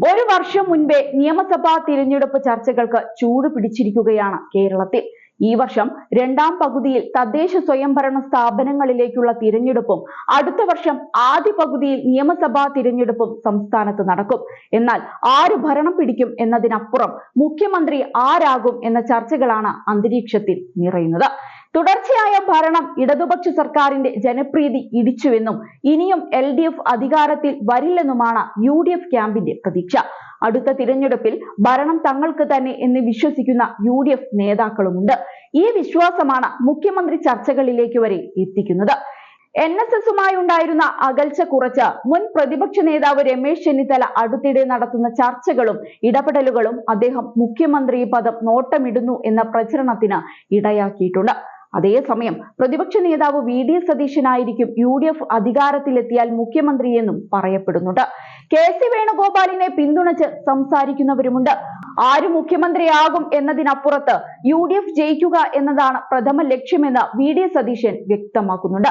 ഒരു വർഷം മുൻപേ നിയമസഭാ തിരഞ്ഞെടുപ്പ് ചർച്ചകൾക്ക് ചൂട് പിടിച്ചിരിക്കുകയാണ് കേരളത്തിൽ. ഈ വർഷം രണ്ടാം പകുതിയിൽ തദ്ദേശ സ്വയംഭരണ സ്ഥാപനങ്ങളിലേക്കുള്ള തിരഞ്ഞെടുപ്പും അടുത്ത വർഷം ആദ്യ പകുതിയിൽ നിയമസഭാ തിരഞ്ഞെടുപ്പും സംസ്ഥാനത്ത് നടക്കും. എന്നാൽ ആര് ഭരണം പിടിക്കും എന്നതിനപ്പുറം മുഖ്യമന്ത്രി ആരാകും എന്ന ചർച്ചകളാണ് അന്തരീക്ഷത്തിൽ നിറയുന്നത്. തുടർച്ചയായ ഭരണം ഇടതുപക്ഷ സർക്കാരിന്റെ ജനപ്രീതി ഇടിച്ചുവെന്നും ഇനിയും LDF അധികാരത്തിൽ വരില്ലെന്നുമാണ് UDF ക്യാമ്പിന്റെ പ്രതീക്ഷ. അടുത്ത തിരഞ്ഞെടുപ്പിൽ ഭരണം തങ്ങൾക്ക് തന്നെ എന്ന് വിശ്വസിക്കുന്ന UDF നേതാക്കളുമുണ്ട്. ഈ വിശ്വാസമാണ് മുഖ്യമന്ത്രി ചർച്ചകളിലേക്ക് വരെ എത്തിക്കുന്നത്. NSSുമായി ഉണ്ടായിരുന്ന അകൽച്ച കുറച്ച് മുൻ പ്രതിപക്ഷ നേതാവ് രമേശ് ചെന്നിത്തല അടുത്തിടെ നടത്തുന്ന ചർച്ചകളും ഇടപെടലുകളും അദ്ദേഹം മുഖ്യമന്ത്രി പദം നോട്ടമിടുന്നു എന്ന പ്രചരണത്തിന് ഇടയാക്കിയിട്ടുണ്ട്. അതേസമയം പ്രതിപക്ഷ നേതാവ് VD സതീശനായിരിക്കും UDF അധികാരത്തിലെത്തിയാൽ മുഖ്യമന്ത്രിയെന്നും പറയപ്പെടുന്നുണ്ട്. KC വേണുഗോപാലിനെ പിന്തുണച്ച് സംസാരിക്കുന്നവരുമുണ്ട്. ആര് മുഖ്യമന്ത്രിയാകും എന്നതിനപ്പുറത്ത് UDF ജയിക്കുക എന്നതാണ് പ്രഥമ ലക്ഷ്യമെന്ന് VD സതീശൻ വ്യക്തമാക്കുന്നുണ്ട്.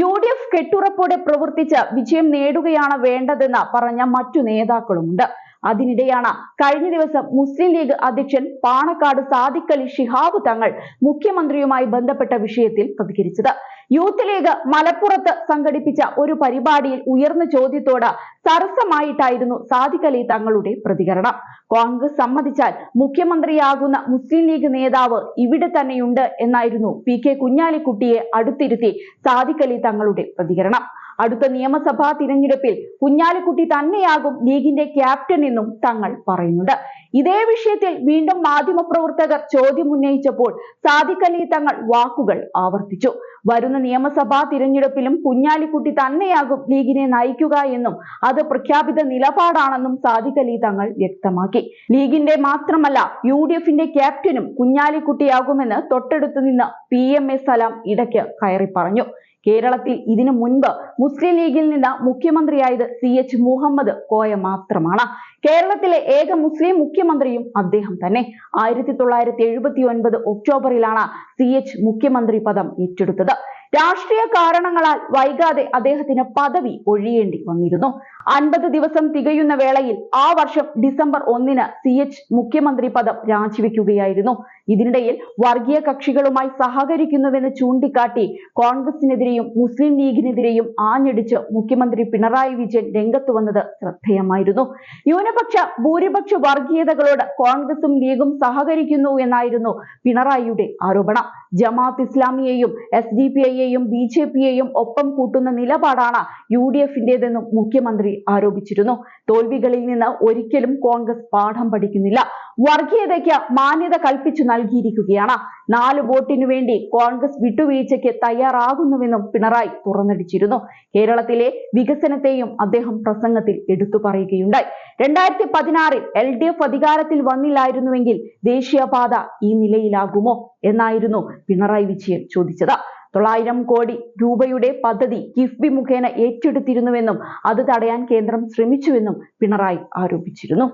UDF കെട്ടുറപ്പോടെ പ്രവർത്തിച്ച് വിജയം നേടുകയാണ് വേണ്ടതെന്ന് പറഞ്ഞ മറ്റു നേതാക്കളുമുണ്ട്. അതിനിടെയാണ് കഴിഞ്ഞ ദിവസം മുസ്ലിം ലീഗ് അധ്യക്ഷൻ പാണക്കാട് സാദിഖ് അലി ശിഹാബ് തങ്ങൾ മുഖ്യമന്ത്രിയുമായി ബന്ധപ്പെട്ട വിഷയത്തിൽ പ്രതികരിച്ചത്. യൂത്ത് ലീഗ് മലപ്പുറത്ത് സംഘടിപ്പിച്ച ഒരു പരിപാടിയിൽ ഉയർന്ന ചോദ്യത്തോട് സരസമായിട്ടായിരുന്നു സാദിഖ് അലി തങ്ങളുടെ പ്രതികരണം. കോൺഗ്രസ് സമ്മതിച്ചാൽ മുഖ്യമന്ത്രിയാകുന്ന മുസ്ലിം ലീഗ് നേതാവ് ഇവിടെ തന്നെയുണ്ട് എന്നായിരുന്നു PK കുഞ്ഞാലിക്കുട്ടിയെ അടുത്തിരുത്തി സാദിഖ് അലി തങ്ങളുടെ പ്രതികരണം. അടുത്ത നിയമസഭാ തിരഞ്ഞെടുപ്പിൽ കുഞ്ഞാലിക്കുട്ടി തന്നെയാകും ലീഗിന്റെ ക്യാപ്റ്റൻ എന്നും തങ്ങൾ പറയുന്നുണ്ട്. ഇതേ വിഷയത്തിൽ വീണ്ടും മാധ്യമപ്രവർത്തകർ ചോദ്യം ഉന്നയിച്ചപ്പോൾ സാദിഖ് അലി തങ്ങൾ വാക്കുകൾ ആവർത്തിച്ചു. വരുന്ന നിയമസഭാ തിരഞ്ഞെടുപ്പിലും കുഞ്ഞാലിക്കുട്ടി തന്നെയാകും ലീഗിനെ നയിക്കുക എന്നും അത് പ്രഖ്യാപിത നിലപാടാണെന്നും സാദിഖ് അലി തങ്ങൾ വ്യക്തമാക്കി. ലീഗിന്റെ മാത്രമല്ല UDFന്റെ ക്യാപ്റ്റനും കുഞ്ഞാലിക്കുട്ടിയാകുമെന്ന് തൊട്ടടുത്ത് നിന്ന് PMA സലാം ഇടയ്ക്ക് കയറി പറഞ്ഞു. കേരളത്തിൽ ഇതിനു മുൻപ് മുസ്ലിം ലീഗിൽ നിന്ന് മുഖ്യമന്ത്രിയായത് CH മുഹമ്മദ് കോയ മാത്രമാണ്. കേരളത്തിലെ ഏക മുസ്ലിം മുഖ്യമന്ത്രിയും അദ്ദേഹം തന്നെ. 1979 ഒക്ടോബറിലാണ് CH മുഖ്യമന്ത്രി പദം ഏറ്റെടുത്തത്. രാഷ്ട്രീയ കാരണങ്ങളാൽ വൈകാതെ അദ്ദേഹത്തിന് പദവി ഒഴിയേണ്ടി വന്നിരുന്നു. 50 ദിവസം തികയുന്ന വേളയിൽ ആ വർഷം ഡിസംബർ 1-ന് CH മുഖ്യമന്ത്രി പദം രാജിവെക്കുകയായിരുന്നു. ഇതിനിടയിൽ വർഗീയ കക്ഷികളുമായി സഹകരിക്കുന്നുവെന്ന് ചൂണ്ടിക്കാട്ടി കോൺഗ്രസിനെതിരെയും മുസ്ലിം ലീഗിനെതിരെയും ആഞ്ഞടിച്ച് മുഖ്യമന്ത്രി പിണറായി വിജയൻ രംഗത്ത് വന്നത് ശ്രദ്ധേയമായിരുന്നു. ന്യൂനപക്ഷ ഭൂരിപക്ഷ വർഗീയതകളോട് കോൺഗ്രസും ലീഗും സഹകരിക്കുന്നു എന്നായിരുന്നു പിണറായിയുടെ ആരോപണം. ജമാഅത്ത് ഇസ്ലാമിയെയും SDPIയെയും BJPയെയും ഒപ്പം കൂട്ടുന്ന നിലപാടാണ് UDFന്റേതെന്നും മുഖ്യമന്ത്രി ആരോപിച്ചിരുന്നു. തോൽവികളിൽ നിന്ന് ഒരിക്കലും കോൺഗ്രസ് പാഠം പഠിക്കുന്നില്ല. വർഗീയതയ്ക്ക് മാന്യത കൽപ്പിച്ചു നൽകിയിരിക്കുകയാണ്. 4 വോട്ടിനു വേണ്ടി കോൺഗ്രസ് വിട്ടുവീഴ്ചയ്ക്ക് തയ്യാറാകുന്നുവെന്നും പിണറായി തുറന്നടിച്ചിരുന്നു. കേരളത്തിലെ വികസനത്തെയും അദ്ദേഹം പ്രസംഗത്തിൽ എടുത്തു പറയുകയുണ്ടായി. 2016-ൽ LDF അധികാരത്തിൽ വന്നില്ലായിരുന്നുവെങ്കിൽ ദേശീയപാത ഈ നിലയിലാകുമോ എന്നായിരുന്നു പിണറായി വിജയൻ ചോദിച്ചത്. 900 കോടി രൂപയുടെ പദ്ധതി കിഫ്ബി മുഖേന ഏറ്റെടുത്തിരുന്നുവെന്നും അത് തടയാൻ കേന്ദ്രം ശ്രമിച്ചുവെന്നും പിണറായി ആരോപിച്ചിരുന്നു.